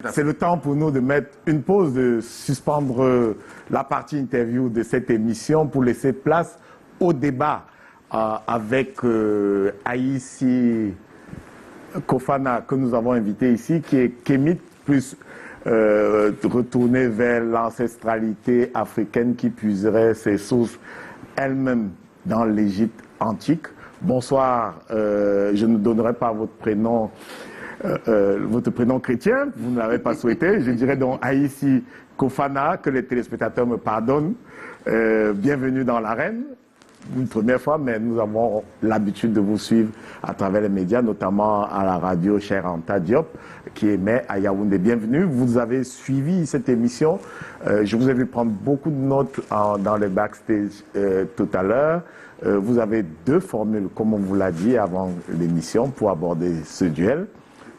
C'est le temps pour nous de mettre une pause, de suspendre la partie interview de cette émission pour laisser place au débat avec Aïssi Kofana que nous avons invité ici, qui est kémite plus retourné vers l'ancestralité africaine qui puiserait ses sources elle-même dans l'Égypte antique. Bonsoir, je ne donnerai pas votre prénom chrétien, vous ne l'avez pas souhaité. Je dirais donc Aïssi Kofana, que les téléspectateurs me pardonnent. Bienvenue dans l'arène, une première fois, mais nous avons l'habitude de vous suivre à travers les médias, notamment à la radio Cheikh Anta Diop, qui émet à Yaoundé. Bienvenue, vous avez suivi cette émission. Je vous ai vu prendre beaucoup de notes dans les backstage tout à l'heure. Vous avez deux formules, comme on vous l'a dit avant l'émission, pour aborder ce duel.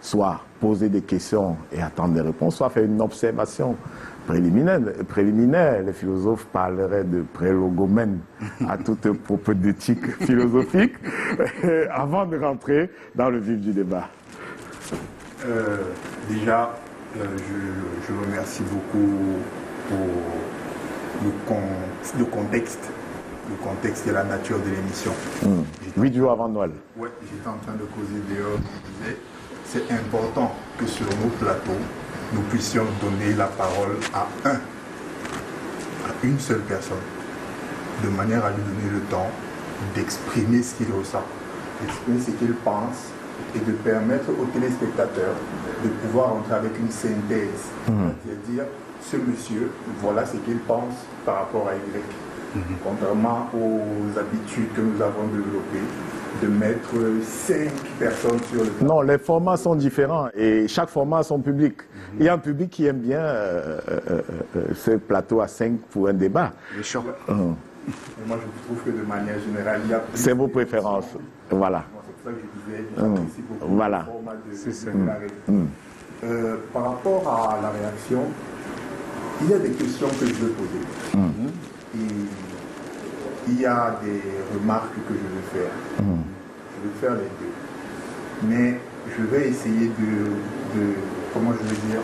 Soit poser des questions et attendre des réponses, soit faire une observation préliminaire. Les philosophes parleraient de prélogomène à toute propédeutique philosophique, avant de rentrer dans le vif du débat. Déjà, je remercie beaucoup pour le contexte et la nature de l'émission. 8 jours avant Noël. Oui, j'étais en train de causer dehors, je disais, c'est important que sur nos plateaux, nous puissions donner la parole à une seule personne, de manière à lui donner le temps d'exprimer ce qu'il ressent, d'exprimer ce qu'il pense et de permettre aux téléspectateurs de pouvoir entrer avec une synthèse, c'est-à-dire ce monsieur, voilà ce qu'il pense par rapport à Y. Contrairement aux habitudes que nous avons développées, de mettre 5 personnes sur le plateau. Non, les formats sont différents et chaque format a son public. Il y a un public qui aime bien ce plateau à 5 pour un débat. Et moi, je trouve que de manière générale, il y a plus... C'est vos préférences. Voilà. C'est pour ça que je disais, j'apprécie beaucoup voilà. le format de par rapport à la réaction, il y a des questions que je veux poser. Et il y a des remarques que je veux faire. Je vais faire les deux. Mais je vais essayer de comment je vais dire,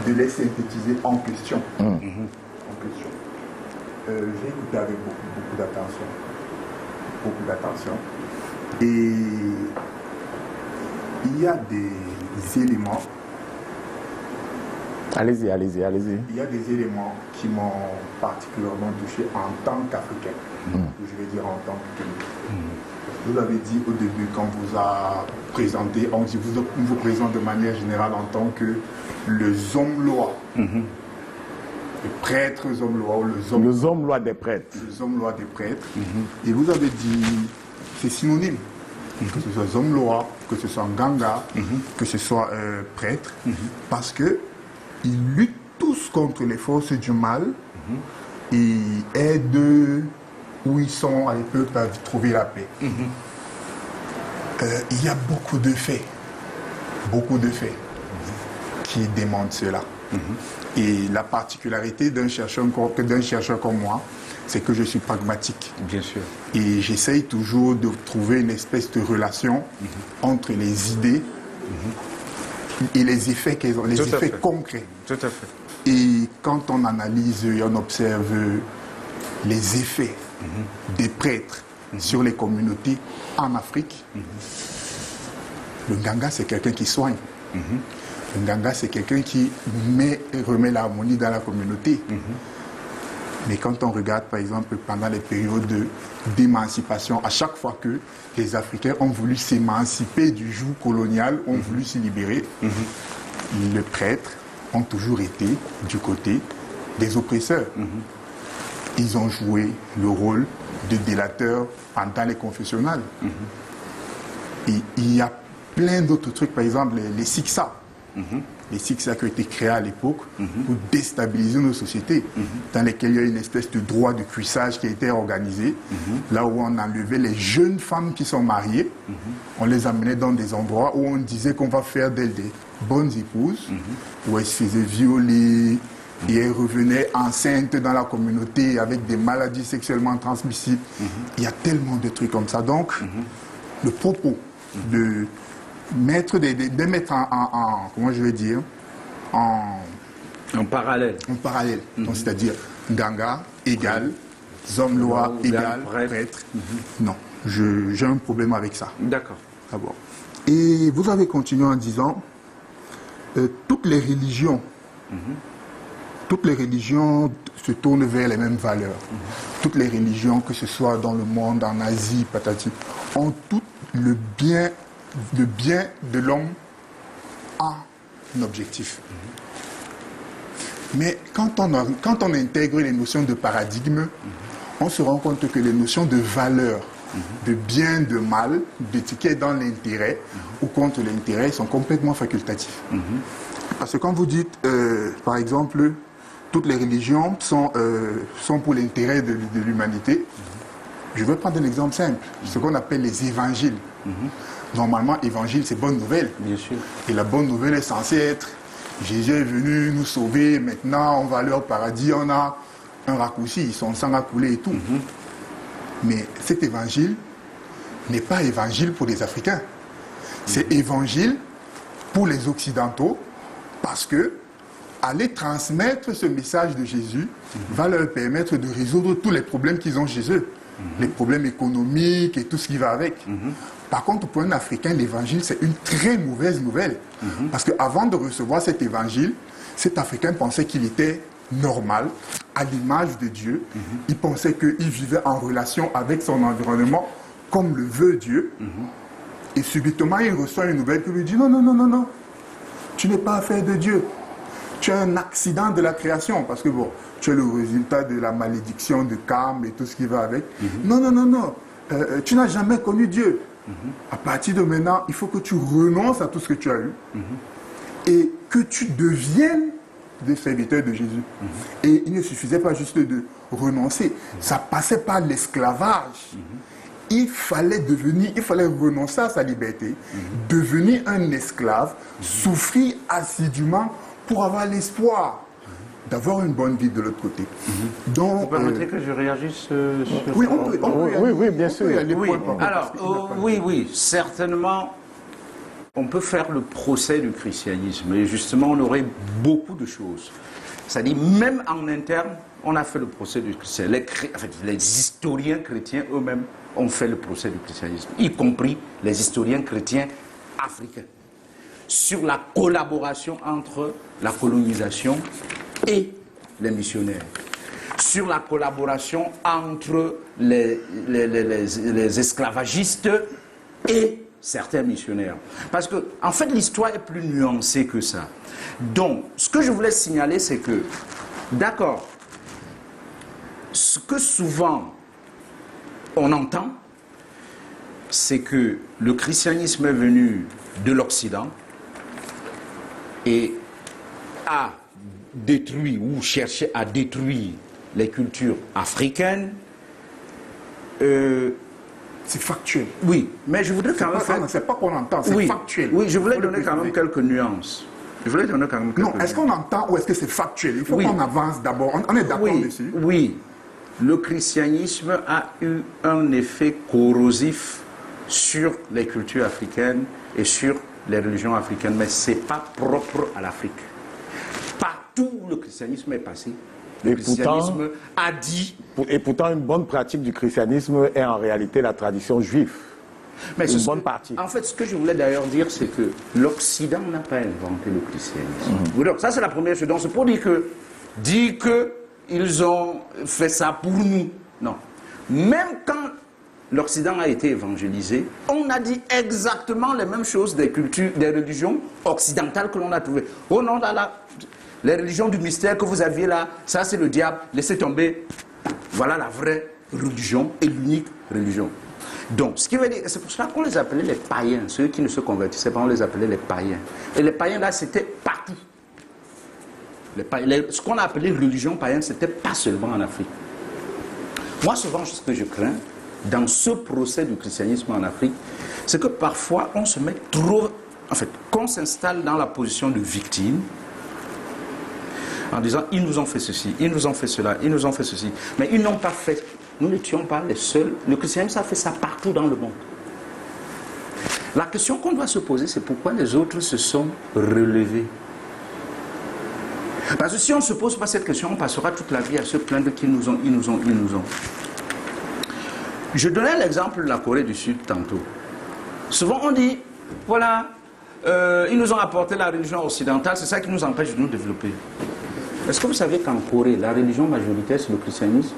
de les synthétiser en question. En question. J'ai écouté avec beaucoup d'attention. Beaucoup d'attention. Et il y a des éléments. Allez-y. Il y a des éléments qui m'ont particulièrement touché en tant qu'Africain. Je vais dire en tant que Vous l'avez dit au début quand on vous a présenté, on vous présente de manière générale en tant que le Zomloa. Le prêtre Zomloa ou le Zomloa des prêtres. Le Zomloa des prêtres. Et vous avez dit, c'est synonyme. Que ce soit Zomloa, que ce soit Nganga, que ce soit prêtre, parce que ils luttent tous contre les forces du mal et aident où ils sont à l'époque à trouver la paix. Il y a beaucoup de faits qui démontrent cela. Et la particularité d'un chercheur comme moi, c'est que je suis pragmatique. Bien sûr. Et j'essaye toujours de trouver une espèce de relation entre les idées et les effets qu'elles ont, les effets concrets. Tout à fait. Et quand on analyse et on observe les effets des prêtres sur les communautés en Afrique, le Nganga, c'est quelqu'un qui soigne. Le Nganga, c'est quelqu'un qui remet l'harmonie dans la communauté. Mais quand on regarde, par exemple, pendant les périodes d'émancipation, à chaque fois que les Africains ont voulu s'émanciper du joug colonial, ont voulu se libérer, les prêtres ont toujours été du côté des oppresseurs. Ils ont joué le rôle de délateurs pendant les confessionnals. Et il y a plein d'autres trucs, par exemple les Siksa. Les Siksa qui ont été créés à l'époque pour déstabiliser nos sociétés, dans lesquelles il y a une espèce de droit de cuissage qui a été organisé, là où on enlevait les jeunes femmes qui sont mariées, on les amenait dans des endroits où on disait qu'on va faire d'elles des bonnes épouses, où elles se faisaient violer, et elles revenaient enceintes dans la communauté avec des maladies sexuellement transmissibles. Il y a tellement de trucs comme ça. Donc, le propos de de mettre comment je vais dire, en parallèle. En parallèle. Donc, c'est-à-dire Nganga égale, Zomloa égale, prêtre. Non, j'ai un problème avec ça. D'accord. D'abord. Et vous avez continué en disant, toutes les religions se tournent vers les mêmes valeurs. Toutes les religions, que ce soit dans le monde, en Asie, patati, ont tout le bien de l'homme a un objectif. Mais quand on intègre les notions de paradigme, on se rend compte que les notions de valeur, de bien, de mal, d'étiquette dans l'intérêt ou contre l'intérêt sont complètement facultatifs. Parce que quand vous dites, par exemple, toutes les religions sont pour l'intérêt de l'humanité, je vais prendre un exemple simple, ce qu'on appelle les évangiles. Normalement, évangile, c'est bonne nouvelle. Bien sûr. Et la bonne nouvelle est censée être, Jésus est venu nous sauver, maintenant on va aller au paradis, on a un raccourci, son sang a coulé et tout. Mais cet évangile n'est pas évangile pour les Africains. C'est évangile pour les Occidentaux parce que aller transmettre ce message de Jésus va leur permettre de résoudre tous les problèmes qu'ils ont chez eux. Les problèmes économiques et tout ce qui va avec. Par contre, pour un Africain, l'évangile, c'est une très mauvaise nouvelle. Parce qu'avant de recevoir cet évangile, cet Africain pensait qu'il était normal, à l'image de Dieu. Il pensait qu'il vivait en relation avec son environnement, comme le veut Dieu. Et subitement, il reçoit une nouvelle qui lui dit, non, non, non, non, non, tu n'es pas affaire de Dieu. Tu es un accident de la création, parce que bon, tu es le résultat de la malédiction de Cam et tout ce qui va avec. Non, non, non, non, tu n'as jamais connu Dieu. À partir de maintenant, il faut que tu renonces à tout ce que tu as eu et que tu deviennes des serviteurs de Jésus. Et il ne suffisait pas juste de renoncer, ça passait par l'esclavage. Il fallait renoncer à sa liberté, devenir un esclave, souffrir assidûment pour avoir l'espoir d'avoir une bonne vie de l'autre côté. Donc, vous permettez que je réagisse sur oui, oui, bien sûr. Oui, certainement, on peut faire le procès du christianisme. Et justement, on aurait beaucoup de choses. C'est-à-dire, même en interne, on a fait le procès du christianisme. Les historiens chrétiens eux-mêmes ont fait le procès du christianisme, y compris les historiens chrétiens africains, sur la collaboration entre la colonisation et les missionnaires, sur la collaboration entre les esclavagistes et certains missionnaires. Parce que, en fait, l'histoire est plus nuancée que ça. Donc, ce que je voulais signaler, c'est que, d'accord, ce que souvent on entend, c'est que le christianisme est venu de l'Occident et a détruit ou cherché à détruire les cultures africaines. C'est factuel. Oui, mais je voudrais quand même faire... C'est pas qu'on entend, c'est factuel. Oui, je voulais donner quand même quelques nuances. Non, est-ce qu'on entend ou est-ce que c'est factuel? Il faut qu'on avance d'abord. On est d'accord dessus? Oui, le christianisme a eu un effet corrosif sur les cultures africaines et sur les religions africaines, mais ce n'est pas propre à l'Afrique. Partout où le christianisme est passé, le christianisme a dit... Et pourtant, une bonne pratique du christianisme est en réalité la tradition juive. Mais une bonne partie. En fait, ce que je voulais d'ailleurs dire, c'est que l'Occident n'a pas inventé le christianisme. Donc, ça, c'est la première chose. Donc, c'est pour dire qu'ils ont fait ça pour nous. Non. Même quand l'Occident a été évangélisé, on a dit exactement les mêmes choses des cultures, des religions occidentales que l'on a trouvées. Oh non, les religions du mystère que vous aviez là, ça c'est le diable, laissez tomber. Voilà la vraie religion et l'unique religion. Donc, ce qui veut dire, c'est pour cela qu'on les appelait les païens. Ceux qui ne se convertissaient pas, on les appelait les païens. Et les païens là, c'était partout. Ce qu'on a appelé religion païenne, c'était pas seulement en Afrique. Moi, souvent, ce que je crains, dans ce procès du christianisme en Afrique, c'est que parfois, on se met trop... En fait, qu'on s'installe dans la position de victime, en disant, ils nous ont fait ceci, ils nous ont fait cela, ils nous ont fait ceci. Mais ils n'ont pas fait. Nous n'étions pas les seuls. Le christianisme a fait ça partout dans le monde. La question qu'on doit se poser, c'est pourquoi les autres se sont relevés. Parce que si on ne se pose pas cette question, on passera toute la vie à se plaindre qu'ils nous ont. Je donnais l'exemple de la Corée du Sud tantôt. Souvent on dit, voilà, ils nous ont apporté la religion occidentale, c'est ça qui nous empêche de nous développer. Est-ce que vous savez qu'en Corée, la religion majoritaire, c'est le christianisme?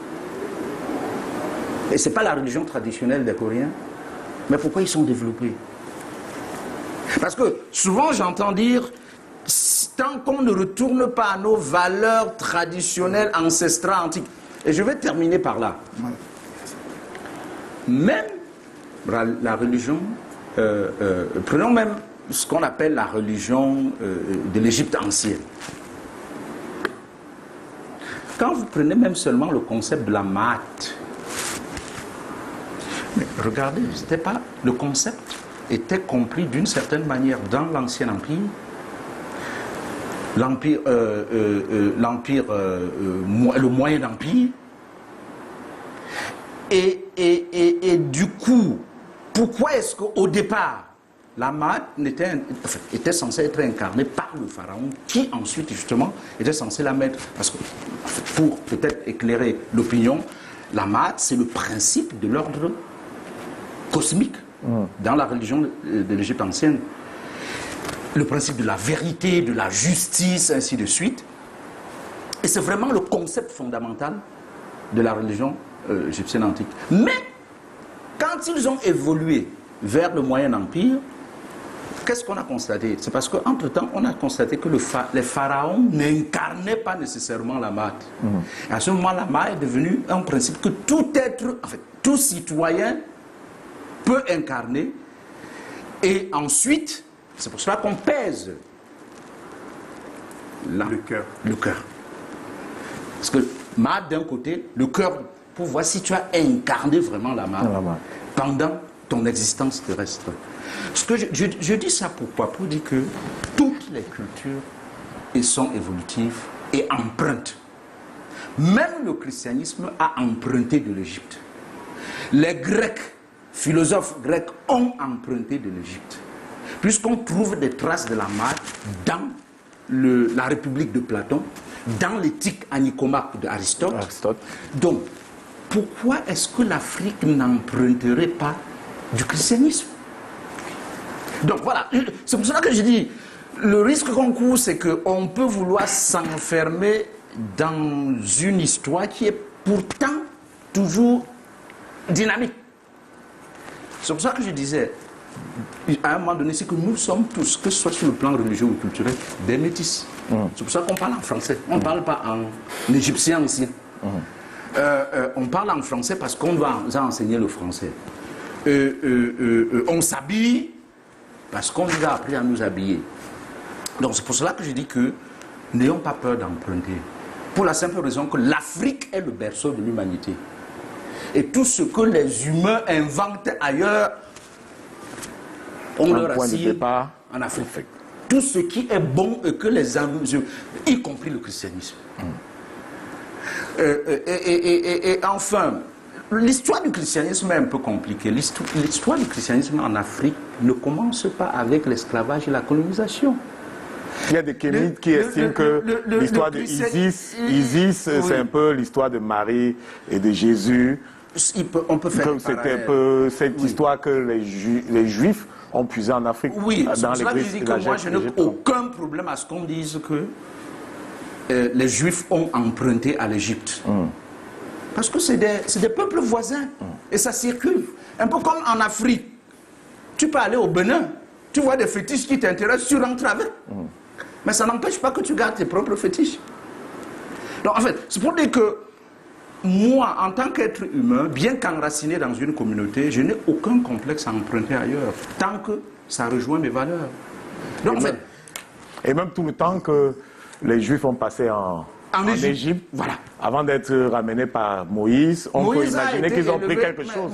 Et ce n'est pas la religion traditionnelle des Coréens. Mais pourquoi ils sont développés? Parce que souvent j'entends dire, tant qu'on ne retourne pas à nos valeurs traditionnelles, ancestrales, antiques. Et je vais terminer par là. Même la religion, prenons même ce qu'on appelle la religion de l'Égypte ancienne. Quand vous prenez même seulement le concept de la Ma'at, mais regardez, c'était pas, le concept était compris d'une certaine manière dans l'Ancien Empire. Le Moyen Empire. Et du coup, pourquoi est-ce qu'au départ, la Ma'at était censée être incarnée par le pharaon, qui ensuite, justement, était censé la mettre. Parce que, pour peut-être éclairer l'opinion, la Ma'at, c'est le principe de l'ordre cosmique dans la religion de l'Égypte ancienne. Le principe de la vérité, de la justice, ainsi de suite. Et c'est vraiment le concept fondamental de la religion égyptienne antique. Mais, quand ils ont évolué vers le Moyen Empire, qu'est-ce qu'on a constaté? C'est parce qu'entre-temps, on a constaté que les pharaons n'incarnaient pas nécessairement la Ma'at. À ce moment, la Ma'at est devenue un principe que tout être, en fait, tout citoyen peut incarner. Et ensuite, c'est pour cela qu'on pèse le cœur. Parce que Ma'at d'un côté, le cœur, pour voir si tu as incarné vraiment la Ma'at pendant ton existence terrestre. Ce que je dis ça pourquoi? Pour dire que toutes les cultures sont évolutives et empruntent. Même le christianisme a emprunté de l'Égypte. Les Grecs, philosophes grecs, ont emprunté de l'Égypte. Puisqu'on trouve des traces de la Ma'at dans la République de Platon, dans l'éthique à Nicomaque d'Aristote. Donc, pourquoi est-ce que l'Afrique n'emprunterait pas du christianisme? Donc voilà, c'est pour cela que je dis, le risque qu'on court, c'est qu'on peut vouloir s'enfermer dans une histoire qui est pourtant toujours dynamique. C'est pour ça que je disais, à un moment donné, c'est que nous sommes tous, que ce soit sur le plan religieux ou culturel, des métis. C'est pour ça qu'on parle en français, on ne parle pas en égyptien aussi. On parle en français parce qu'on doit enseigner le français. On s'habille parce qu'on nous a appris à nous habiller. Donc c'est pour cela que je dis que n'ayons pas peur d'emprunter. Pour la simple raison que l'Afrique est le berceau de l'humanité. Et tout ce que les humains inventent ailleurs, on leur assure en Afrique. Tout ce qui est bon et que les hommes, y compris le christianisme. Et enfin, l'histoire du christianisme est un peu compliquée. L'histoire du christianisme en Afrique ne commence pas avec l'esclavage et la colonisation. Il y a des kémites qui estiment que l'histoire de Isis, c'est un peu l'histoire de Marie et de Jésus. On peut faire c'était un peu cette histoire que les Juifs ont puisé en Afrique. Oui, c'est pour cela que je dis que moi, je n'ai aucun problème à ce qu'on dise que les Juifs ont emprunté à l'Égypte. Parce que c'est des peuples voisins. Et ça circule. Un peu comme en Afrique. Tu peux aller au Bénin, tu vois des fétiches qui t'intéressent, tu rentres avec. Mais ça n'empêche pas que tu gardes tes propres fétiches. Donc en fait, c'est pour dire que moi, en tant qu'être humain, bien qu'enraciné dans une communauté, je n'ai aucun complexe à emprunter ailleurs, tant que ça rejoint mes valeurs. Donc, et même tout le temps que les Juifs ont passé en Égypte, voilà, avant d'être ramenés par Moïse, on peut imaginer qu'ils ont pris quelque chose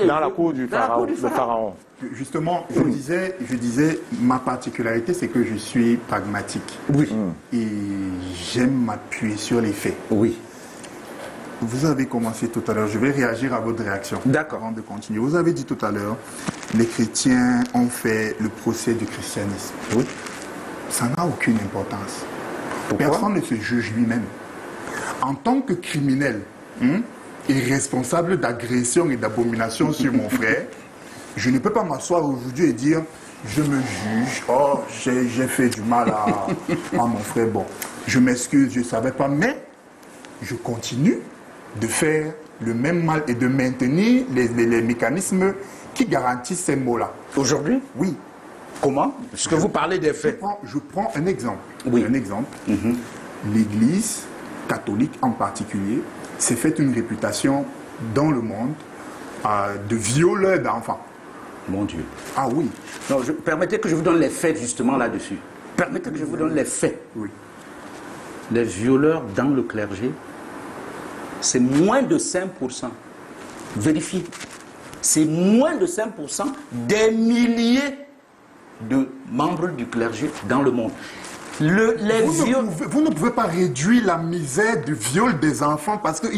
dans la cour du pharaon. Justement, je disais, ma particularité, c'est que je suis pragmatique. Oui. Et j'aime m'appuyer sur les faits. Oui. Vous avez commencé tout à l'heure, je vais réagir à votre réaction. D'accord. Avant de continuer. Vous avez dit tout à l'heure les chrétiens ont fait le procès du christianisme. Oui. Ça n'a aucune importance. Pourquoi? Personne ne se juge lui-même. En tant que criminel et responsable d'agression et d'abomination sur mon frère, je ne peux pas m'asseoir aujourd'hui et dire je me juge, oh j'ai fait du mal à mon frère. Bon, je m'excuse, je ne savais pas, mais je continue de faire le même mal et de maintenir les mécanismes qui garantissent ces mots-là. Aujourd'hui? Oui. Comment? Parce que vous parlez des faits. Je prends un exemple. Oui. Un exemple. L'Église catholique en particulier s'est faite une réputation dans le monde de violeur d'enfants. Mon Dieu. Ah oui. Non, permettez que je vous donne les faits justement là-dessus. Permettez que je vous donne les faits. Oui. Les violeurs dans le clergé, c'est moins de 5%. Vérifiez. C'est moins de 5% des milliers de membres du clergé dans le monde. Vous ne pouvez pas réduire la misère du viol des enfants parce qu'on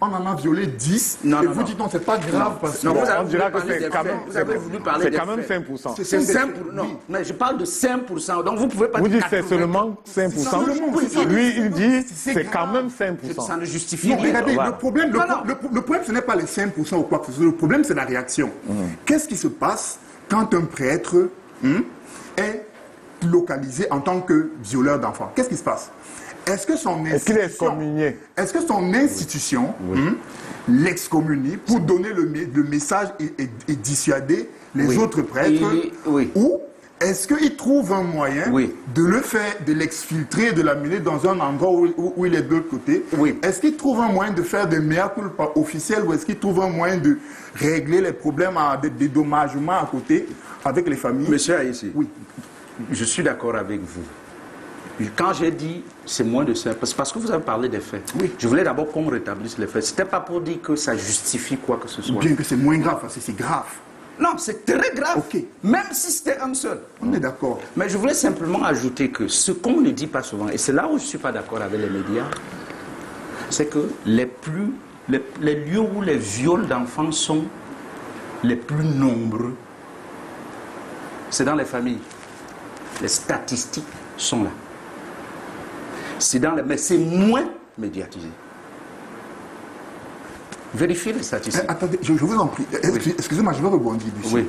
en a violé 10 non, et non, vous dites non, c'est pas grave parce que... Non, on dira que c'est quand même, vous avez voulu parler des quand même faits. 5%. C'est 5%. Oui. Non, mais je parle de 5%. Donc vous pouvez pas Vous dire dites c'est seulement 5%. c'est ça. Lui, il dit C'est c'est grave. quand même 5%. Ça ne justifie Non, rien. regardez, Voilà. le problème, ce n'est pas les 5% ou quoi que ce soit. Le problème, c'est la réaction. Qu'est-ce qui se passe quand un prêtre est localisé en tant que violeur d'enfants? Qu'est-ce qui se passe? Est-ce que son Est-ce qu'il est institution, excommunié? est-ce que son institution l'excommunie pour donner le message et dissuader les Oui. autres prêtres? Oui. Ou est-ce qu'il trouve un moyen Oui. de le faire, de l'exfiltrer, de l'amener dans un endroit où il est de l'autre côté? Oui. Est-ce qu'il trouve un moyen de faire des mea culpa officiels ou est-ce qu'il trouve un moyen de régler les problèmes des dédommagements à côté avec les familles? Monsieur Aïssi, Oui. je suis d'accord avec vous. Quand j'ai dit c'est moins de 5%, c'est parce que vous avez parlé des faits. Oui. Je voulais d'abord qu'on rétablisse les faits. Ce n'était pas pour dire que ça justifie quoi que ce soit. Bien que c'est moins grave, parce que c'est grave. Non, c'est très grave. Ok. Même si c'était un seul. On est d'accord. Mais je voulais simplement ajouter que ce qu'on ne dit pas souvent, et c'est là où je ne suis pas d'accord avec les médias, c'est que les lieux où les viols d'enfants sont les plus nombreux, c'est dans les familles. Les statistiques sont là. Mais c'est moins médiatisé. Vérifiez les statistiques. Attendez, je vous en prie. Excusez-moi, je vais rebondir dessus. Oui.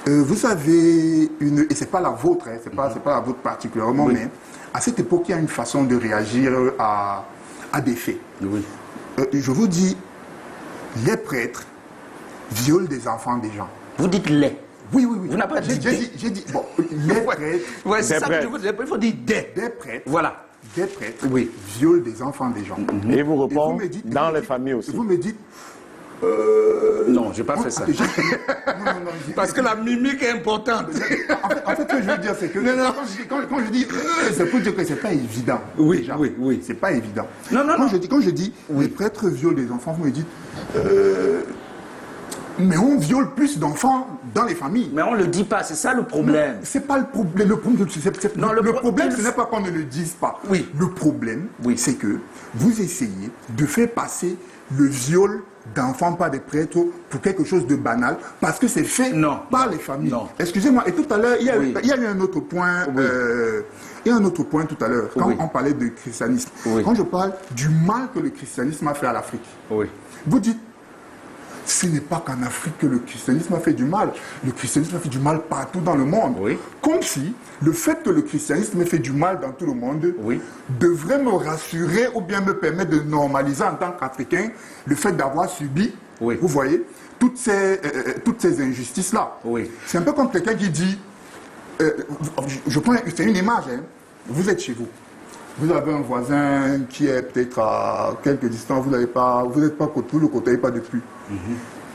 Vous avez une... Et ce n'est pas la vôtre, hein, c'est pas la vôtre particulièrement, Oui. mais à cette époque, il y a une façon de réagir à des faits. Oui. Je vous dis, les prêtres violent des enfants des gens. Vous dites les. Oui, oui, oui. Vous n'avez pas dit J'ai dit, bon, les prêtres, Ouais, c'est Des ça que je vous dis. Il faut dire des. des prêtres, Voilà. des prêtres Oui. violent des enfants des gens. Et vous répond me dites- dans les familles aussi. Vous me dites... Non, je n'ai pas fait ça. Non, non, Parce que la mimique est importante. En fait, ce que je veux dire, c'est que quand je dis c'est pour dire que c'est pas évident. Oui, déjà. oui, oui. C'est pas évident. Non, non, quand non. je dis les prêtres violent des enfants, vous me dites mais on viole plus d'enfants dans les familles. Mais on ne le dit pas, c'est ça le problème. C'est pas le problème. Le problème, Non, le problème, ce n'est pas qu'on ne le dise pas. Oui. Le problème, Oui. c'est que vous essayez de faire passer le viol d'enfants par des prêtres pour quelque chose de banal parce que c'est fait Non. par les familles. Non. Excusez-moi, et tout à l'heure, il y a Oui. eu un autre point. Il y a un autre point tout à l'heure, quand Oui. on parlait de christianisme. Oui. Quand je parle du mal que le christianisme a fait à l'Afrique, Oui. vous dites, ce n'est pas qu'en Afrique que le christianisme a fait du mal. Le christianisme a fait du mal partout dans le monde. Oui. Comme si le fait que le christianisme ait fait du mal dans tout le monde Oui. devrait me rassurer ou bien me permettre de normaliser en tant qu'Africain le fait d'avoir subi, Oui. vous voyez, toutes ces injustices-là. Oui. C'est un peu comme quelqu'un qui dit, c'est une image, hein. Vous êtes chez vous. Vous avez un voisin qui est peut-être à quelques distances, vous n'êtes pas vous ne le côtoyez pas depuis.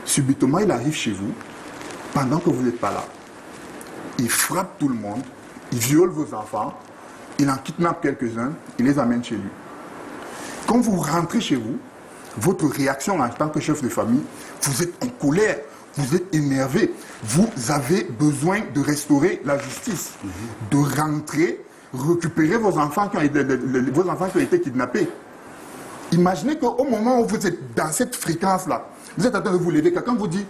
Subitement, il arrive chez vous, pendant que vous n'êtes pas là. Il frappe tout le monde, il viole vos enfants, il en kidnappe quelques-uns, il les amène chez lui. Quand vous rentrez chez vous, votre réaction en tant que chef de famille, vous êtes en colère, vous êtes énervé, vous avez besoin de restaurer la justice, de rentrer, récupérer vos enfants qui ont été kidnappés. Imaginez qu'au moment où vous êtes dans cette fréquence-là, vous êtes en train de vous lever, quelqu'un vous dit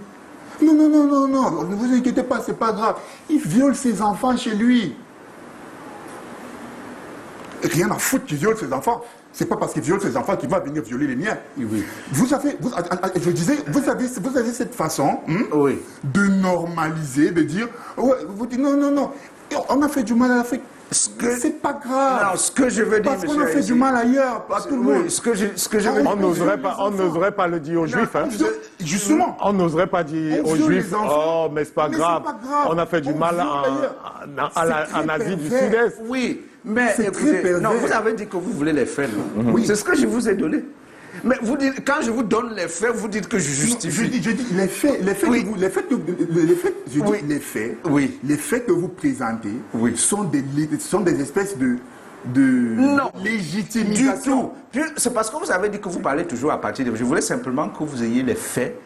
Non, non, non, non, non, ne vous inquiétez pas, c'est pas grave. Il viole ses enfants chez lui. Rien à foutre qu'il viole ses enfants. C'est pas parce qu'il viole ses enfants qu'il va venir violer les miens. Oui. Je disais, vous avez cette façon Oui. de normaliser, de dire, ouais, vous dites non, non, non, on a fait du mal à l'Afrique. C'est pas grave. Non, ce que je veux dire, parce qu'on a fait du mal ailleurs, à tout le monde. Oui, ce que je veux dire. On n'oserait pas le dire aux Juifs. Hein. Justement. On n'oserait pas dire On aux viole Juifs, les enfants. oh, mais c'est pas grave. On a fait du mal en Asie du Sud-Est. Oui, mais C'est écoutez, très pervers. non, vous avez dit que vous voulez les faits. Non? Oui. C'est ce que je vous ai donné. Mais vous dites, quand je vous donne les faits, vous dites que je justifie. Je dis les faits, Oui. Oui. Oui. Les faits que vous présentez Oui. sont des espèces de Non, du légitimisation. tout. C'est parce que vous avez dit que vous parlez toujours à partir de... Je voulais simplement que vous ayez les faits.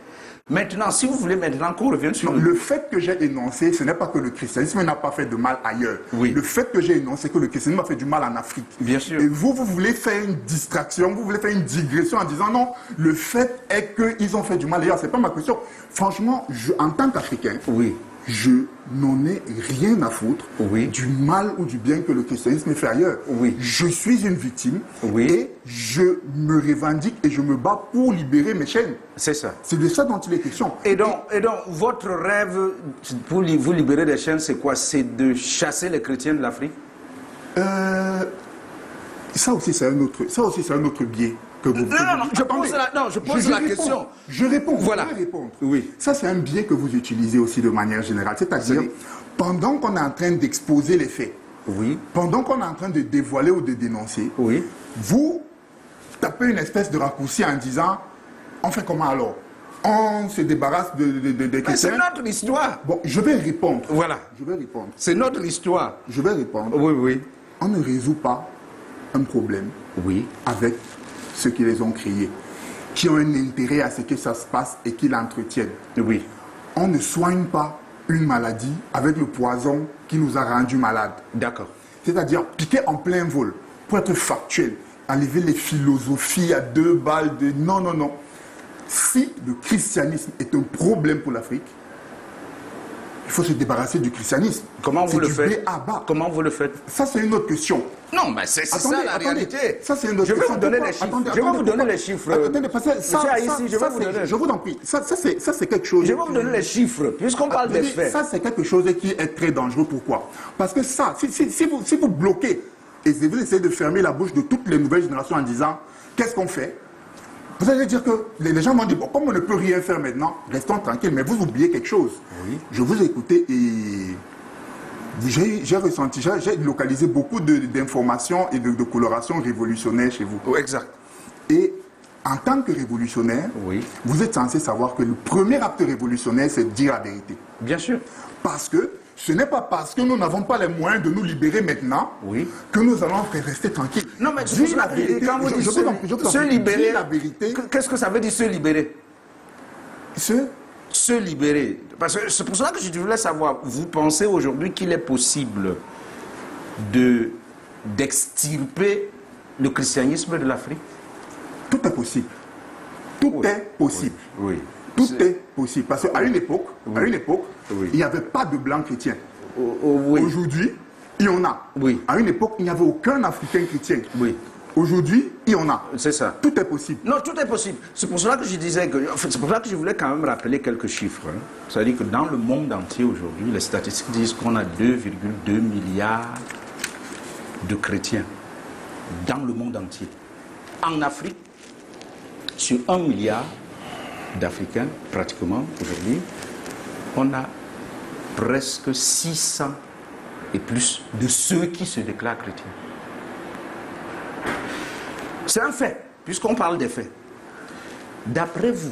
Maintenant, si vous voulez maintenant qu'on revienne sur... Non, le fait que j'ai énoncé, ce n'est pas que le christianisme n'a pas fait de mal ailleurs. Oui. Le fait que j'ai énoncé, c'est que le christianisme a fait du mal en Afrique. Bien sûr. Et vous voulez faire une distraction, vous voulez faire une digression en disant non, le fait est qu'ils ont fait du mal ailleurs. C'est pas ma question. Franchement, en tant qu'Africain, Oui. je n'en ai rien à foutre Oui. du mal ou du bien que le christianisme fait ailleurs. Oui. Je suis une victime Oui. et je me revendique et je me bats pour libérer mes chaînes. C'est ça. C'est de ça dont il est question. Et donc, votre rêve pour vous libérer des chaînes, c'est quoi? C'est de chasser les chrétiens de l'Afrique? Ça aussi, c'est un autre biais que vous... Non, je pose la question. Je réponds. Voilà. Je vais répondre. Oui. Ça, c'est un biais que vous utilisez aussi de manière générale. C'est-à-dire, pendant qu'on est en train d'exposer les faits, Oui. pendant qu'on est en train de dévoiler ou de dénoncer, Oui. vous tapez une espèce de raccourci en disant, on fait comment alors? On se débarrasse des Mais chrétiens? c'est notre histoire. Bon, je vais répondre. Voilà. Je vais répondre. C'est notre histoire. Je vais répondre. Oui, oui. On ne résout pas un problème Oui. avec ceux qui les ont créés, qui ont un intérêt à ce que ça se passe et qui l'entretiennent. Oui. On ne soigne pas une maladie avec le poison qui nous a rendus malades. D'accord. C'est-à-dire piquer en plein vol, pour être factuel, enlever les philosophies à 2 balles de... Non, non, non. Si le christianisme est un problème pour l'Afrique, il faut se débarrasser du christianisme. Comment vous le C'est faites? du B à bas. Comment vous le faites? Ça, c'est une autre question. Non, mais c'est ça la réalité. Ça, c'est une autre Je vais question. vous donner Pourquoi? les chiffres. Attendez, je vais vous donner pourquoi? les chiffres. Attendez, parce que Monsieur Haïssi, je vais vous donner. Je vous en prie. Ça, c'est quelque chose... Je vais vous donner les chiffres, puisqu'on parle des faits. Ça, c'est quelque chose qui est très dangereux. Pourquoi? Parce que ça, si vous bloquez et vous essayez de fermer la bouche de toutes les nouvelles générations en disant qu'est-ce qu'on fait, vous allez dire que les gens vont dire bon, comme on ne peut rien faire maintenant, restons tranquilles, mais vous oubliez quelque chose. Oui. Je vous ai écouté et j'ai ressenti, j'ai localisé beaucoup d'informations et de colorations révolutionnaires chez vous. Oui, exact. Et en tant que révolutionnaire, Oui. vous êtes censé savoir que le premier acte révolutionnaire, c'est de dire la vérité. Bien sûr. Parce que ce n'est pas parce que nous n'avons pas les moyens de nous libérer maintenant Oui. que nous allons rester tranquilles. Non, mais Dis la vérité. quand vous dites Je vous en prie, se libérer, dis la vérité. qu'est-ce que ça veut dire se libérer? Se libérer. Parce que c'est pour cela que je voulais savoir, vous pensez aujourd'hui qu'il est possible d'extirper le christianisme de l'Afrique? Tout est possible. Tout est possible. Oui. Tout est possible. Parce qu'à une époque, Oui. il n'y avait pas de blancs chrétiens. Oui. Aujourd'hui, il y en a. Oui. À une époque, il n'y avait aucun Africain chrétien. Oui. Aujourd'hui, il y en a. C'est ça. Tout est possible. Non, tout est possible. C'est pour cela que je disais que... En fait, c'est pour cela que je voulais quand même rappeler quelques chiffres. Hein. C'est-à-dire que dans le monde entier aujourd'hui, les statistiques disent qu'on a 2,2 milliards de chrétiens dans le monde entier. En Afrique, sur 1 milliard d'Africains, pratiquement, aujourd'hui, on a presque 600 et plus de ceux qui se déclarent chrétiens. C'est un fait, puisqu'on parle des faits. D'après vous,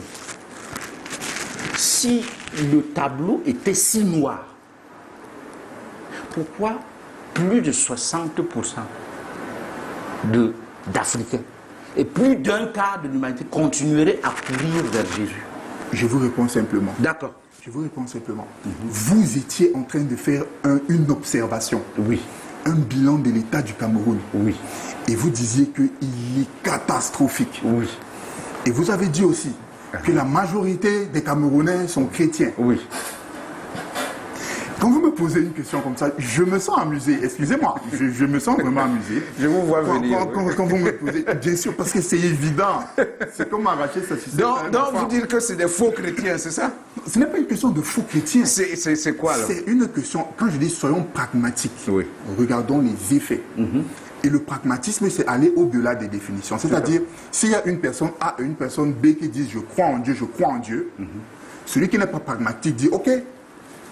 si le tableau était si noir, pourquoi plus de 60% d'Africains et plus d'un quart de l'humanité continuerait à courir vers Jésus? Je vous réponds simplement. D'accord. Je vous réponds simplement. Vous étiez en train de faire une observation. Oui. Un bilan de l'état du Cameroun. Oui. Et vous disiez qu'il est catastrophique. Oui. Et vous avez dit aussi que la majorité des Camerounais sont chrétiens. Oui. Quand vous me posez une question comme ça, je me sens amusé. Excusez-moi, je me sens vraiment amusé. Je vous vois venir. Quand vous me posez, bien sûr, parce que c'est évident. C'est comme arracher sa sucette. Donc vous dites que c'est des faux chrétiens, c'est ça? Ce n'est pas une question de faux chrétiens. C'est quoi alors? C'est une question, quand je dis soyons pragmatiques, oui. Regardons les effets. Et le pragmatisme, c'est aller au-delà des définitions. C'est-à-dire, s'il y a une personne A et une personne B qui disent je crois en Dieu, celui qui n'est pas pragmatique dit ok,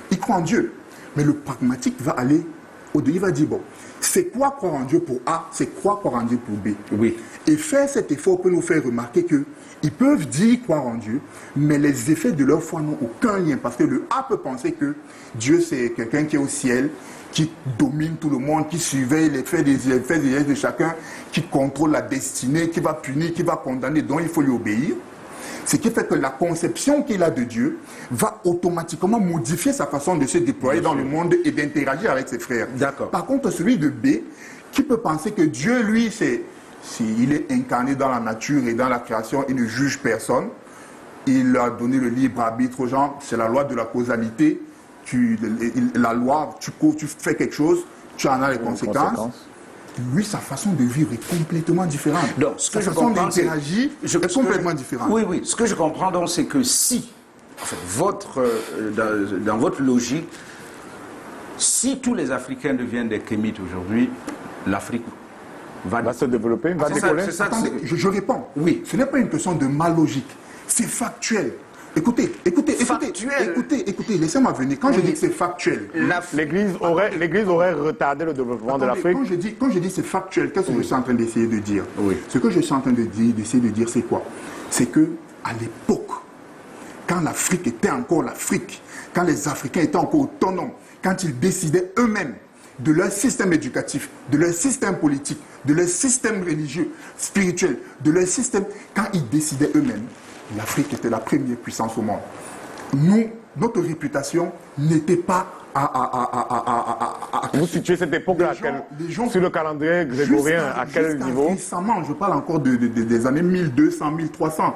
il croit en Dieu. Mais le pragmatique va aller au-delà. Il va dire, bon, c'est quoi croire en Dieu pour A, c'est quoi croire en Dieu pour B. Oui. Et faire cet effort peut nous faire remarquer qu'ils peuvent dire croire en Dieu, mais les effets de leur foi n'ont aucun lien. Parce que le A peut penser que Dieu, c'est quelqu'un qui est au ciel, qui domine tout le monde, qui surveille les faits des gestes de chacun, qui contrôle la destinée, qui va punir, qui va condamner, dont il faut lui obéir. Ce qui fait que la conception qu'il a de Dieu va automatiquement modifier sa façon de se déployer dans le monde et d'interagir avec ses frères. D'accord. Par contre, celui de B, qui peut penser que Dieu, lui, s'il est incarné dans la nature et dans la création, il ne juge personne. Il a donné le libre arbitre aux gens. C'est la loi de la causalité. La loi, tu fais quelque chose, tu en as les conséquences. Lui, sa façon de vivre est complètement différente. Donc, ce que sa je façon comprends, d'interagir est complètement différente. Oui, oui. Ce que je comprends donc, c'est que si, en fait, dans votre logique, si tous les Africains deviennent des kémites aujourd'hui, l'Afrique va se développer, va décoller. C'est ça. Attendez, je réponds. Oui. Ce n'est pas une question de ma logique, c'est factuel. Écoutez, laissez-moi venir. Quand je dis que c'est factuel, l'Église aurait retardé le développement de l'Afrique. Quand je dis c'est factuel, qu'est-ce que je suis en train d'essayer de dire? Oui. Ce que je suis en train d'essayer de dire, c'est quoi? C'est que à l'époque, quand l'Afrique était encore l'Afrique, quand les Africains étaient encore autonomes, quand ils décidaient eux-mêmes de leur système éducatif, de leur système politique, de leur système religieux, spirituel, de leur système, quand ils décidaient eux-mêmes, l'Afrique était la première puissance au monde. Nous, notre réputation n'était pas Vous situez cette époque-là sur le calendrier grégorien, à quel niveau? Récemment, je parle encore des années 1200, 1300.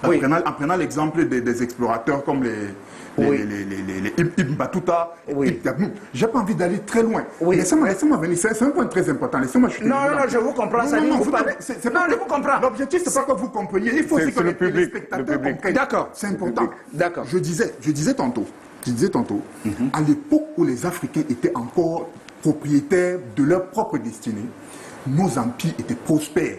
Oui. En prenant l'exemple des explorateurs comme les Ibn Battuta, oui. J'ai pas envie d'aller très loin. Oui. Laissez-moi venir, c'est un point très important. Laissez-moi chuter. Non, je vous comprends. Je vous comprends. L'objectif, c'est pas que vous compreniez. Il faut aussi que les spectateurs comprennent. D'accord. C'est important. D'accord. Je disais tantôt, à l'époque où les Africains étaient encore propriétaires de leur propre destinée, nos empires étaient prospères.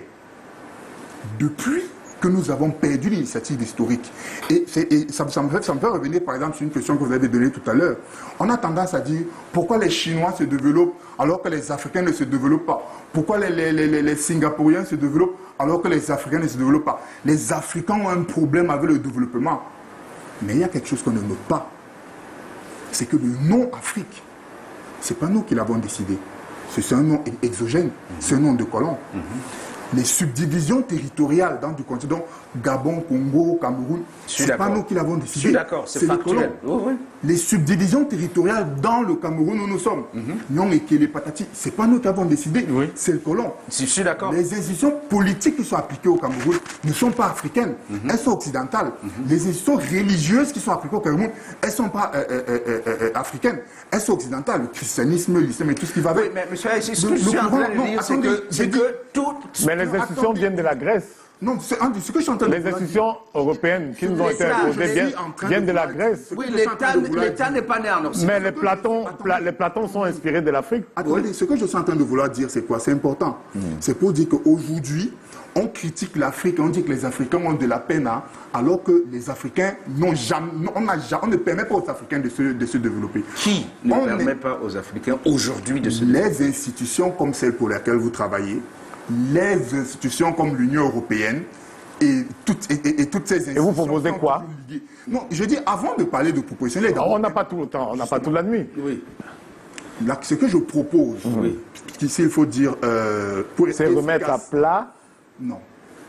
Depuis que nous avons perdu l'initiative historique. Et ça me fait revenir par exemple sur une question que vous avez donnée tout à l'heure. On a tendance à dire pourquoi les Chinois se développent alors que les Africains ne se développent pas. Pourquoi les Singapouriens se développent alors que les Africains ne se développent pas. Les Africains ont un problème avec le développement. Mais il y a quelque chose qu'on ne note pas. C'est que le nom Afrique, ce n'est pas nous qui l'avons décidé. C'est un nom exogène, c'est un nom de colons. Les subdivisions territoriales dans du continent, Gabon, Congo, Cameroun, c'est pas nous qui l'avons décidé. Je suis d'accord, c'est factuel. Oui. Les subdivisions territoriales dans le Cameroun où nous sommes, Nyong et Kélé Patati, c'est pas nous qui avons décidé, c'est le colon. Je suis d'accord. Les institutions politiques qui sont appliquées au Cameroun ne sont pas africaines, elles sont occidentales. Les institutions religieuses qui sont appliquées au Cameroun, elles ne sont pas africaines, elles sont occidentales. Le christianisme, l'islam et tout ce qui va avec. Oui, mais monsieur, ce que je suis en train de dire, c'est que toutes... Mais les institutions viennent de la Grèce. Non, ce que je suis en train de Les institutions européennes qui nous ont été imposées viennent de la Grèce. Oui, l'État n'est pas né en Occident. Mais les Platons sont inspirés de l'Afrique. Attendez, ce que je suis en train de vouloir dire, c'est quoi? C'est important. C'est pour dire qu'aujourd'hui, on critique l'Afrique, on dit que les Africains ont de la peine, alors que les Africains n'ont jamais, on ne permet pas aux Africains de se développer. Qui ne permet pas aux Africains aujourd'hui de se développer? Les institutions comme celle pour laquelle vous travaillez, les institutions comme l'Union européenne et toutes ces institutions. Et vous proposez quoi? Non, je dis avant de parler de propositions. On n'a pas tout le temps, on n'a pas toute la nuit. Oui. Là, ce que je propose, ici il faut dire, c'est remettre à plat. Non,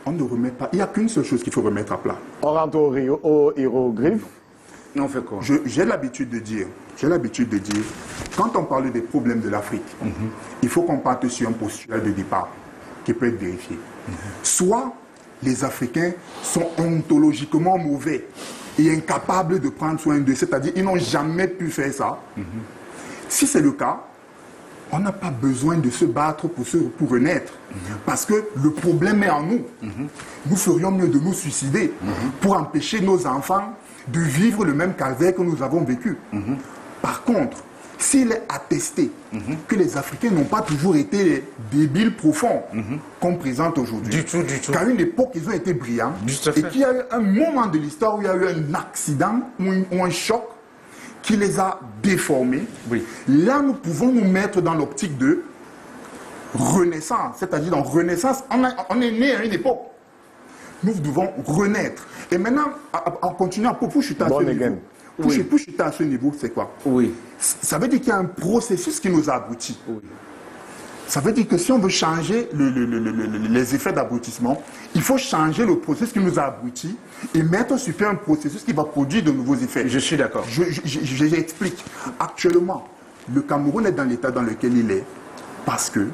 on ne remet pas. Il n'y a qu'une seule chose qu'il faut remettre à plat. On rentre au hiéroglyphe. On fait quoi? J'ai l'habitude de dire, quand on parle des problèmes de l'Afrique, il faut qu'on parte sur un postulat de départ qui peut être vérifié. Soit les Africains sont ontologiquement mauvais et incapables de prendre soin d'eux, c'est-à-dire ils n'ont jamais pu faire ça. Si c'est le cas, on n'a pas besoin de se battre pour renaître. Parce que le problème est en nous. Nous ferions mieux de nous suicider pour empêcher nos enfants de vivre le même calvaire que nous avons vécu. Par contre, s'il est attesté que les Africains n'ont pas toujours été les débiles profonds qu'on présente aujourd'hui, Du tout. qu'à une époque, ils ont été brillants, et qu'il y a eu un moment de l'histoire où il y a eu un accident ou un choc qui les a déformés, là, nous pouvons nous mettre dans l'optique de renaissance. C'est-à-dire, dans renaissance, on est né à une époque. Nous devons renaître. Et maintenant, en continuant, pour chuter à ce niveau, pour chuter à ce niveau, c'est quoi? Ça veut dire qu'il y a un processus qui nous a aboutis. Ça veut dire que si on veut changer les effets d'aboutissement, il faut changer le processus qui nous a aboutis et mettre sur pied un processus qui va produire de nouveaux effets. Je suis d'accord. J'explique. Actuellement, le Cameroun est dans l'état dans lequel il est parce que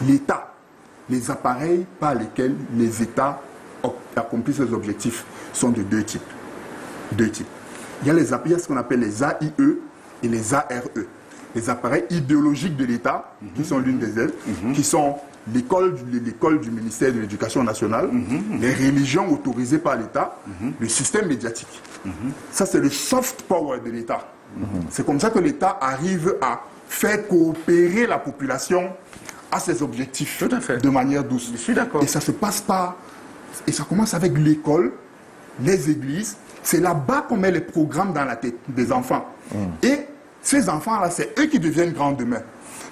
l'État, les appareils par lesquels les États accomplissent leurs objectifs sont de deux types. Il y a ce qu'on appelle les AIE et les ARE. Les appareils idéologiques de l'État, qui sont l'une des ailes, qui sont l'école du ministère de l'Éducation nationale, les religions autorisées par l'État, le système médiatique. Ça, c'est le soft power de l'État. C'est comme ça que l'État arrive à faire coopérer la population à ses objectifs de manière douce. Je suis d'accord. Et ça se passe par... Et ça commence avec l'école, les églises. C'est là-bas qu'on met les programmes dans la tête des enfants. Et ces enfants-là, c'est eux qui deviennent grands demain.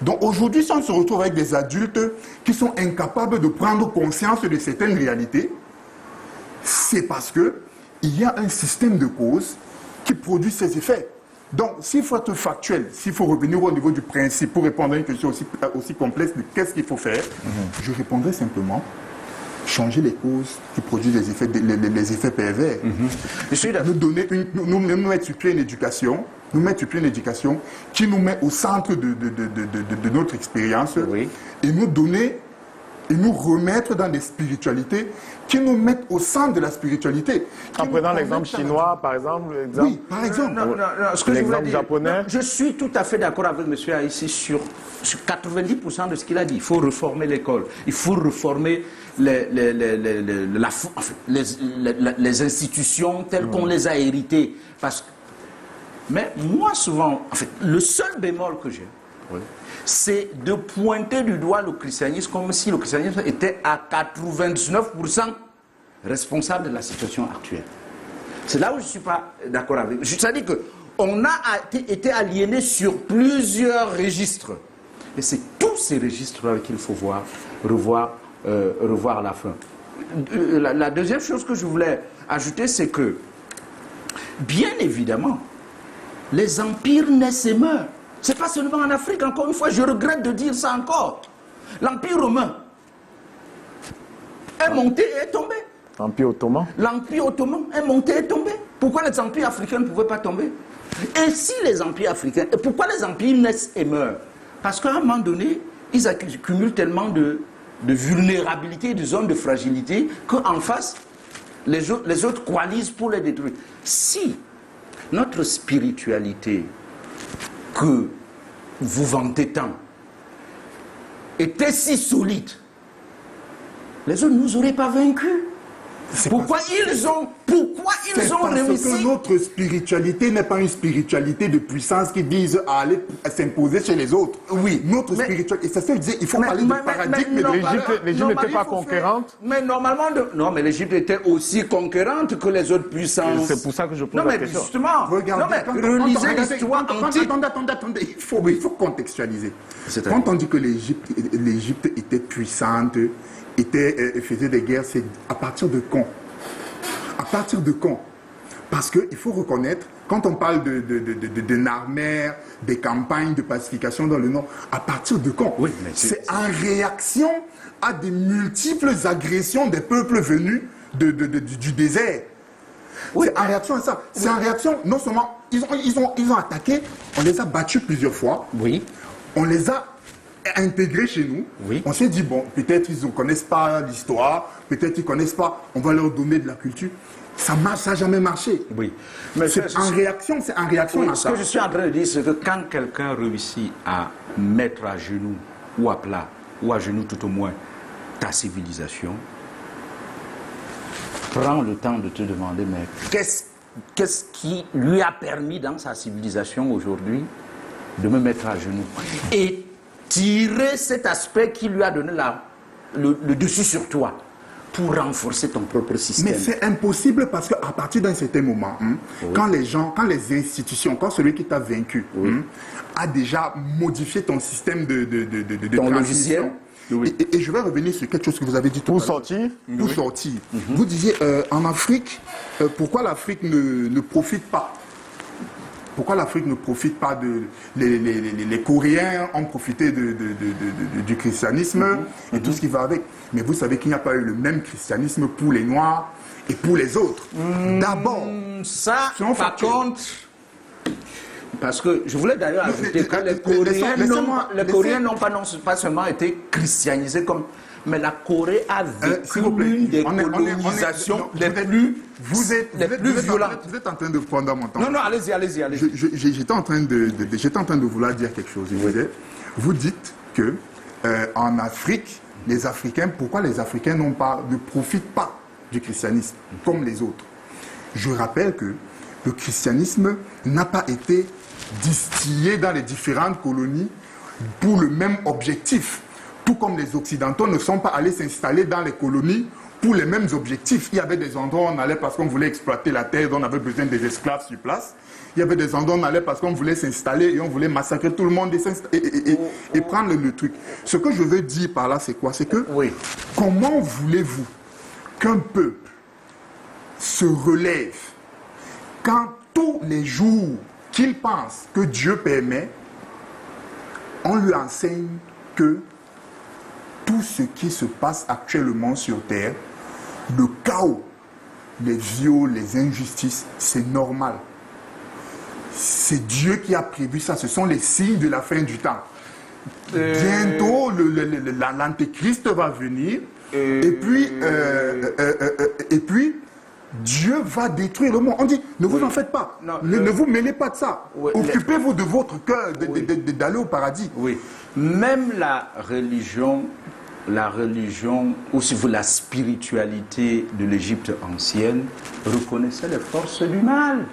Donc aujourd'hui, si on se retrouve avec des adultes qui sont incapables de prendre conscience de certaines réalités, c'est parce qu'il y a un système de causes qui produit ces effets. Donc, s'il faut être factuel, s'il faut revenir au niveau du principe pour répondre à une question aussi complexe de qu'est-ce qu'il faut faire, je répondrai simplement changer les causes qui produisent les effets pervers. Nous mettre sur pied une éducation, qui nous met au centre de notre expérience et nous remettre dans des spiritualités qui nous mettent au centre de la spiritualité. En prenant l'exemple chinois, par exemple, par exemple. L'exemple japonais. Je suis tout à fait d'accord avec M. Haïssi sur 90% de ce qu'il a dit. Il faut réformer l'école. Il faut réformer les institutions telles qu'on les a héritées. Mais moi, souvent, le seul bémol que j'ai, c'est de pointer du doigt le christianisme comme si le christianisme était à 99% responsable de la situation actuelle. C'est là où je ne suis pas d'accord avec. C'est-à-dire qu'on a été aliéné sur plusieurs registres. Et c'est tous ces registres-là qu'il faut revoir à la fin. La deuxième chose que je voulais ajouter, c'est que, bien évidemment, les empires naissent et meurent. Ce n'est pas seulement en Afrique, encore une fois, je regrette de dire ça encore. L'Empire romain est monté et est tombé. L'Empire ottoman. L'Empire ottoman est monté et est tombé. Pourquoi les empires africains ne pouvaient pas tomber? Et si les empires africains... Et pourquoi les empires naissent et meurent? Parce qu'à un moment donné, ils accumulent tellement de vulnérabilité, de zones de fragilité, qu'en face, les autres coalisent pour les détruire. Si notre spiritualité que vous vantez tant était si solide, les autres ne nous auraient pas vaincus. Pourquoi ils ont réussi? Parce que notre spiritualité n'est pas une spiritualité de puissance qui vise à aller s'imposer chez les autres. Oui. Notre spiritualité, et c'est ça que je disais, il faut parler de paradigme. L'Égypte n'était pas conquérante. Mais normalement, non, mais l'Égypte était aussi conquérante que les autres puissances. C'est pour ça que je pose la question. Justement, relisez l'histoire antique. Attendez, il faut contextualiser. Quand on dit que l'Égypte était puissante, faisait des guerres, c'est à partir de quand? À partir de quand? Parce qu'il faut reconnaître, quand on parle de Narmer, des campagnes de pacification dans le Nord, à partir de quand? C'est en réaction à des multiples agressions des peuples venus du désert. C'est en réaction à ça. C'est en réaction, non seulement, ils ont attaqué, on les a battus plusieurs fois. Oui. On les a intégré chez nous, Oui. on s'est dit, bon, peut-être ils ne connaissent pas l'histoire, peut-être ils ne connaissent pas, on va leur donner de la culture. Ça marche, ça n'a jamais marché. Oui. Mais C'est en réaction oui, à ce ça. que je suis en train de dire, c'est que quand quelqu'un réussit à mettre à genoux, ou à plat, ou à genoux tout au moins, ta civilisation, prends le temps de te demander, mais qu'est-ce qui lui a permis dans sa civilisation aujourd'hui de me mettre à genoux? Et tirer cet aspect qui lui a donné le dessus sur toi pour renforcer ton propre système. Mais c'est impossible parce qu'à partir d'un certain moment, quand les gens, quand les institutions, quand celui qui t'a vaincu a déjà modifié ton système de Ton transmission, logiciel. Oui. Et je vais revenir sur quelque chose que vous avez dit tout à Pour l'heure. sortir, Pour sortir. Vous disiez, en Afrique, pourquoi l'Afrique ne profite pas? Pourquoi l'Afrique ne profite pas de... Les Coréens ont profité du christianisme et tout ce qui va avec. Mais vous savez qu'il n'y a pas eu le même christianisme pour les Noirs et pour les autres. D'abord, Ça, Selon par factuel. contre, parce que je voulais d'ailleurs ajouter que les laissez-moi- Coréens n'ont pas seulement été christianisés mais la Corée a s'il vécu vous plaît, l'une des on est- colonisations non, les plus vous êtes violentes. Vous êtes en train de prendre mon temps. Non, allez-y. J'étais en train de vouloir dire quelque chose. Je disais, vous dites que en Afrique, les Africains, pourquoi les Africains ne profitent pas du christianisme comme les autres? Je rappelle que le christianisme n'a pas été distillé dans les différentes colonies pour le même objectif. Tout comme les Occidentaux ne sont pas allés s'installer dans les colonies pour les mêmes objectifs. Il y avait des endroits où on allait parce qu'on voulait exploiter la terre, on avait besoin des esclaves sur place. Il y avait des endroits où on allait parce qu'on voulait s'installer et on voulait massacrer tout le monde et prendre le truc. Ce que je veux dire par là, c'est quoi? C'est que comment voulez-vous qu'un peuple se relève quand tous les jours qu'il pense que Dieu permet, on lui enseigne que tout ce qui se passe actuellement sur Terre, le chaos, les viols, les injustices, c'est normal. C'est Dieu qui a prévu ça. Ce sont les signes de la fin du temps. Bientôt, l'antéchrist va venir. Et puis, Dieu va détruire le monde. On dit, ne vous en faites pas. Non, ne vous mêlez pas de ça. Oui, Occupez-vous de votre cœur, d'aller au paradis. Oui. Même la religion, ou si vous voulez, la spiritualité de l'Égypte ancienne, reconnaissait les forces du mal.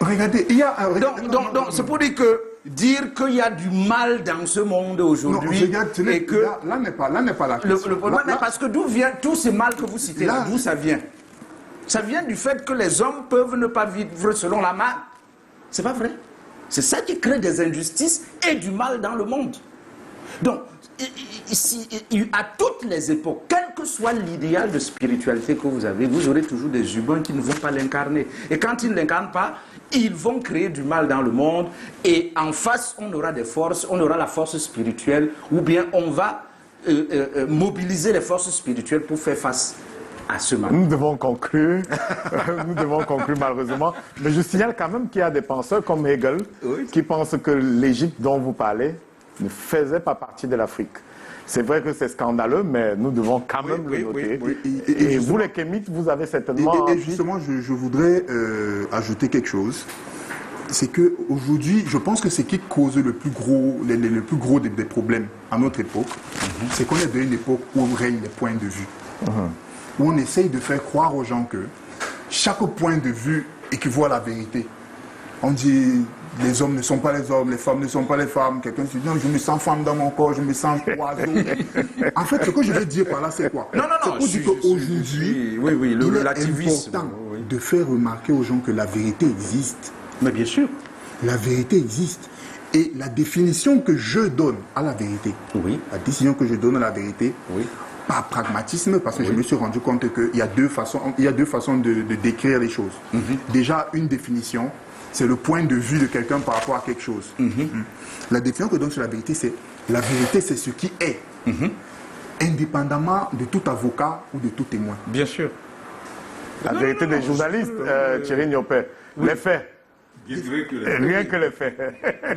Regardez, il y a... Donc, c'est pour dire qu'il y a du mal dans ce monde aujourd'hui. Et que là n'est pas la question. le problème est parce que d'où vient tout ce mal que vous citez là, d'où ça vient? Ça vient du fait que les hommes peuvent ne pas vivre selon la main. C'est pas vrai. C'est ça qui crée des injustices et du mal dans le monde. Donc, à toutes les époques, quel que soit l'idéal de spiritualité que vous avez, vous aurez toujours des humains qui ne vont pas l'incarner. Et quand ils ne l'incarnent pas, ils vont créer du mal dans le monde. Et en face, on aura des forces, on aura la force spirituelle, ou bien on va mobiliser les forces spirituelles pour faire face à ce mal. Nous devons conclure. Nous devons conclure malheureusement. Mais je signale quand même qu'il y a des penseurs comme Hegel qui pensent que l'Égypte dont vous parlez ne faisait pas partie de l'Afrique. C'est vrai que c'est scandaleux, mais nous devons quand même le noter. Et vous, les kémites, vous avez certainement... Et justement, je voudrais ajouter quelque chose. C'est qu'aujourd'hui, je pense que ce qui cause le plus gros des problèmes à notre époque, c'est qu'on est dans une époque où règnent les points de vue. Où on essaye de faire croire aux gens que chaque point de vue équivaut à la vérité. On dit les hommes ne sont pas les hommes, les femmes ne sont pas les femmes. Quelqu'un se dit non, je me sens femme dans mon corps, je me sens oiseau. En fait, ce que je veux dire par là, c'est quoi? Non. C'est pour dire qu'aujourd'hui, le il est relativisme. important de faire remarquer aux gens que la vérité existe. Mais bien sûr. La vérité existe. Et la définition que je donne à la vérité, la décision que je donne à la vérité, par pragmatisme, parce que je me suis rendu compte qu'il y a deux façons de décrire les choses. Déjà, une définition, c'est le point de vue de quelqu'un par rapport à quelque chose. La définition que je donne sur la vérité, c'est ce qui est, indépendamment de tout avocat ou de tout témoin. Bien sûr. La vérité des journalistes, Thierry Niopé, les faits. Rien que les faits.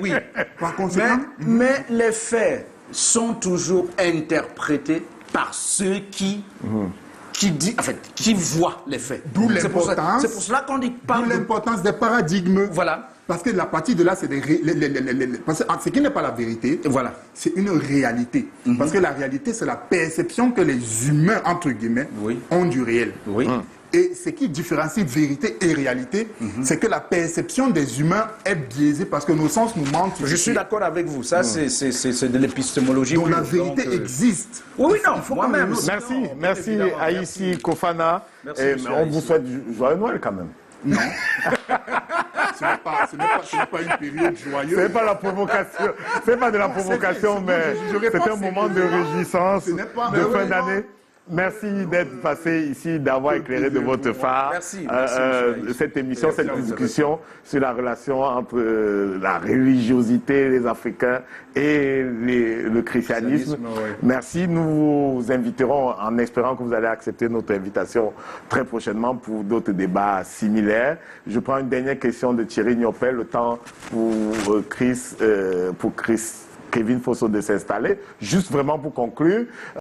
Oui. Par conséquent, Mais les faits, sont toujours interprétés par ceux qui voient les faits. D'où C'est pour l'importance. cela qu'on dit pas. D'où l'importance des paradigmes. Voilà. Parce que la partie de là, c'est parce que ce qui n'est pas la vérité, Voilà. c'est une réalité. Parce que la réalité, c'est la perception que les humains, entre guillemets, Oui. ont du réel. Oui. Et ce qui différencie vérité et réalité, c'est que la perception des humains est biaisée parce que nos sens nous mentent. Je suis d'accord avec vous. Ça, c'est de l'épistémologie. Donc pure. la vérité Donc, existe. Oui, non, Il faut moi-même. qu'on le note. Merci évidemment. Haïti Kofana. Merci, Et monsieur on vous Haïti. souhaite joyeux Noël quand même. Non. Ce n'est pas une période joyeuse. C'est pas la provocation, c'est pas de la provocation, mais c'est un moment de réjouissance Ce n'est pas- de mais fin oui. d'année. Merci d'être passé ici, d'avoir éclairé de votre phare Merci, monsieur cette émission, Merci cette à vous. discussion sur la relation entre la religiosité, les Africains et le christianisme. Christianisme, oui. Merci, nous vous inviterons en espérant que vous allez accepter notre invitation très prochainement pour d'autres débats similaires. Je prends une dernière question de Thierry Niopel, le temps pour Kevin Fosso de s'installer. Juste vraiment pour conclure.